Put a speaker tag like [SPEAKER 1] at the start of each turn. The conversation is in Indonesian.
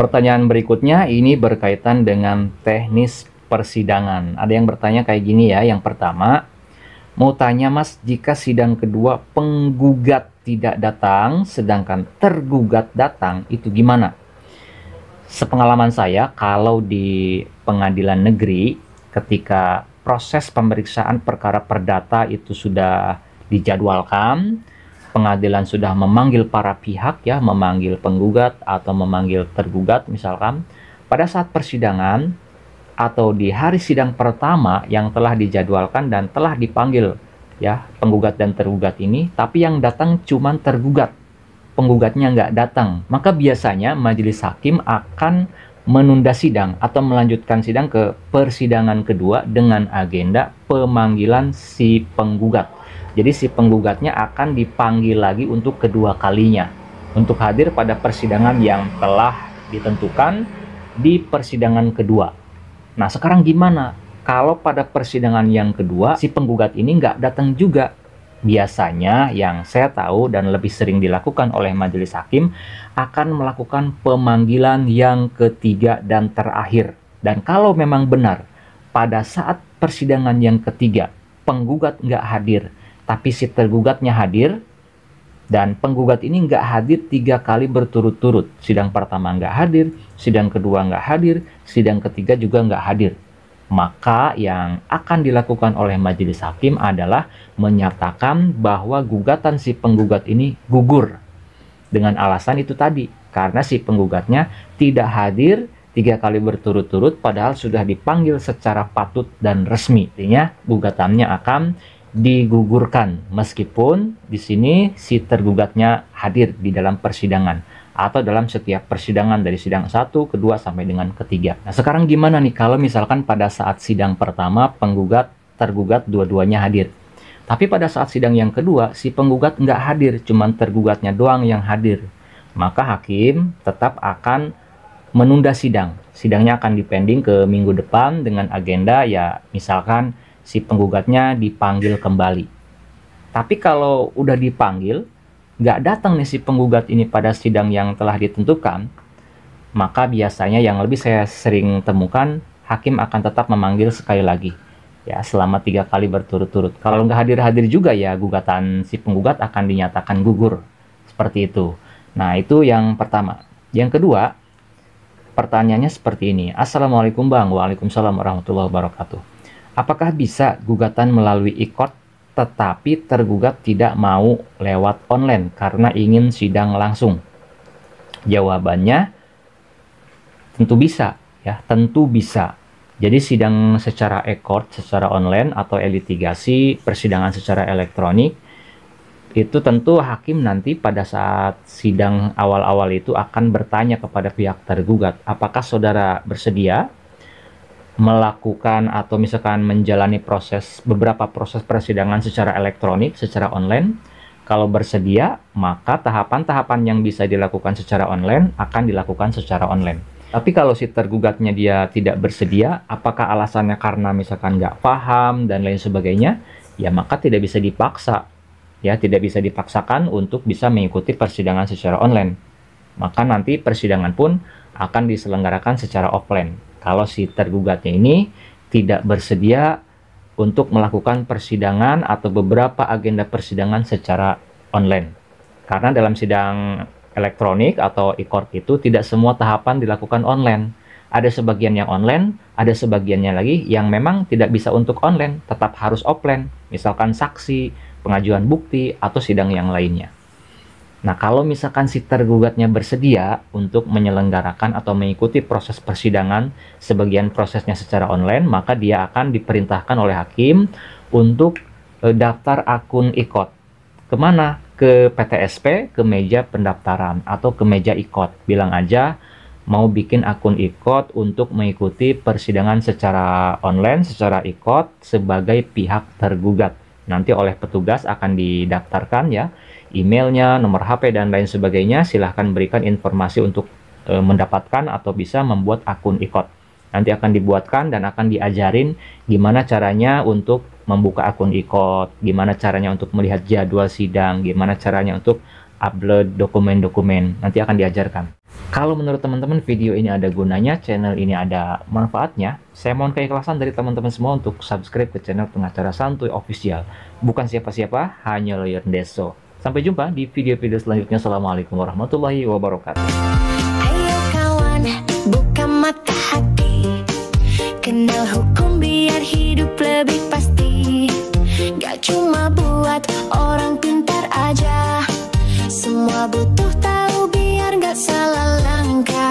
[SPEAKER 1] Pertanyaan berikutnya ini berkaitan dengan teknis persidangan. Ada yang bertanya kayak gini ya. Yang pertama, mau tanya Mas, jika sidang kedua penggugat tidak datang, sedangkan tergugat datang, itu gimana? Sepengalaman saya, kalau di pengadilan negeri, ketika proses pemeriksaan perkara perdata itu sudah dijadwalkan, pengadilan sudah memanggil para pihak ya, memanggil penggugat atau memanggil tergugat misalkan, pada saat persidangan atau di hari sidang pertama yang telah dijadwalkan dan telah dipanggil ya penggugat dan tergugat ini, tapi yang datang cuman tergugat, penggugatnya nggak datang, maka biasanya majelis hakim akan menunda sidang atau melanjutkan sidang ke persidangan kedua dengan agenda pemanggilan si penggugat. Jadi si penggugatnya akan dipanggil lagi untuk kedua kalinya untuk hadir pada persidangan yang telah ditentukan di persidangan kedua. Nah, sekarang gimana? Kalau pada persidangan yang kedua si penggugat ini nggak datang juga? Biasanya yang saya tahu dan lebih sering dilakukan oleh majelis hakim akan melakukan pemanggilan yang ketiga dan terakhir. Dan kalau memang benar pada saat persidangan yang ketiga penggugat nggak hadir, tapi si tergugatnya hadir, dan penggugat ini nggak hadir 3 kali berturut-turut. Sidang pertama nggak hadir, sidang kedua nggak hadir, sidang ketiga juga nggak hadir. Maka yang akan dilakukan oleh majelis hakim adalah menyatakan bahwa gugatan si penggugat ini gugur. Dengan alasan itu tadi, karena si penggugatnya tidak hadir 3 kali berturut-turut padahal sudah dipanggil secara patut dan resmi. Artinya gugatannya akan digugurkan meskipun di sini si tergugatnya hadir di dalam persidangan atau dalam setiap persidangan dari sidang 1, kedua sampai dengan ketiga. Nah, sekarang gimana nih kalau misalkan pada saat sidang pertama penggugat, tergugat dua-duanya hadir. Tapi pada saat sidang yang kedua si penggugat nggak hadir, cuman tergugatnya doang yang hadir. Maka hakim tetap akan menunda sidang. Sidangnya akan dipending ke minggu depan dengan agenda ya misalkan si penggugatnya dipanggil kembali. Tapi kalau udah dipanggil, nggak datang nih si penggugat ini pada sidang yang telah ditentukan, maka biasanya yang lebih saya sering temukan, hakim akan tetap memanggil sekali lagi. Ya, selama 3 kali berturut-turut. Kalau nggak hadir-hadir juga ya, gugatan si penggugat akan dinyatakan gugur. Seperti itu. Nah, itu yang pertama. Yang kedua, pertanyaannya seperti ini. Assalamualaikum Bang. Waalaikumsalam warahmatullahi wabarakatuh. Apakah bisa gugatan melalui e-court tetapi tergugat tidak mau lewat online karena ingin sidang langsung? Jawabannya tentu bisa ya, tentu bisa. Jadi sidang secara e-court, secara online atau e-litigasi, persidangan secara elektronik itu tentu hakim nanti pada saat sidang awal-awal itu akan bertanya kepada pihak tergugat, apakah saudara bersedia melakukan atau misalkan menjalani beberapa proses persidangan secara elektronik, secara online. Kalau bersedia, maka tahapan-tahapan yang bisa dilakukan secara online akan dilakukan secara online. Tapi kalau si tergugatnya dia tidak bersedia, apakah alasannya karena misalkan nggak paham dan lain sebagainya, ya maka tidak bisa dipaksa. Ya, tidak bisa dipaksakan untuk bisa mengikuti persidangan secara online. Maka nanti persidangan pun akan diselenggarakan secara offline. Kalau si tergugatnya ini tidak bersedia untuk melakukan persidangan atau beberapa agenda persidangan secara online. Karena dalam sidang elektronik atau e-court itu tidak semua tahapan dilakukan online. Ada sebagian yang online, ada sebagiannya lagi yang memang tidak bisa untuk online, tetap harus offline. Misalkan saksi, pengajuan bukti, atau sidang yang lainnya. Nah, kalau misalkan si tergugatnya bersedia untuk menyelenggarakan atau mengikuti proses persidangan, sebagian prosesnya secara online, maka dia akan diperintahkan oleh hakim untuk daftar akun e-court. Kemana? Ke PTSP, ke meja pendaftaran, atau ke meja e-court. Bilang aja mau bikin akun e-court untuk mengikuti persidangan secara online, secara e-court sebagai pihak tergugat. Nanti oleh petugas akan didaftarkan ya, emailnya, nomor HP, dan lain sebagainya. Silahkan berikan informasi untuk mendapatkan atau bisa membuat akun e-court. Nanti akan dibuatkan dan akan diajarin gimana caranya untuk membuka akun e-court, gimana caranya untuk melihat jadwal sidang, gimana caranya untuk upload dokumen-dokumen. Nanti akan diajarkan. Kalau menurut teman-teman video ini ada gunanya, channel ini ada manfaatnya, saya mohon keikhlasan dari teman-teman semua untuk subscribe ke channel Pengacara Santuy Official. Bukan siapa-siapa, hanya Lawyer Deso. Sampai jumpa di video-video selanjutnya. Assalamualaikum warahmatullahi wabarakatuh.
[SPEAKER 2] Ayo kawan, buka mata hati, kenal hukum biar hidup lebih pasti. Gak cuma buat orang pintar aja, semua butuh tahu biar gak salah langkah.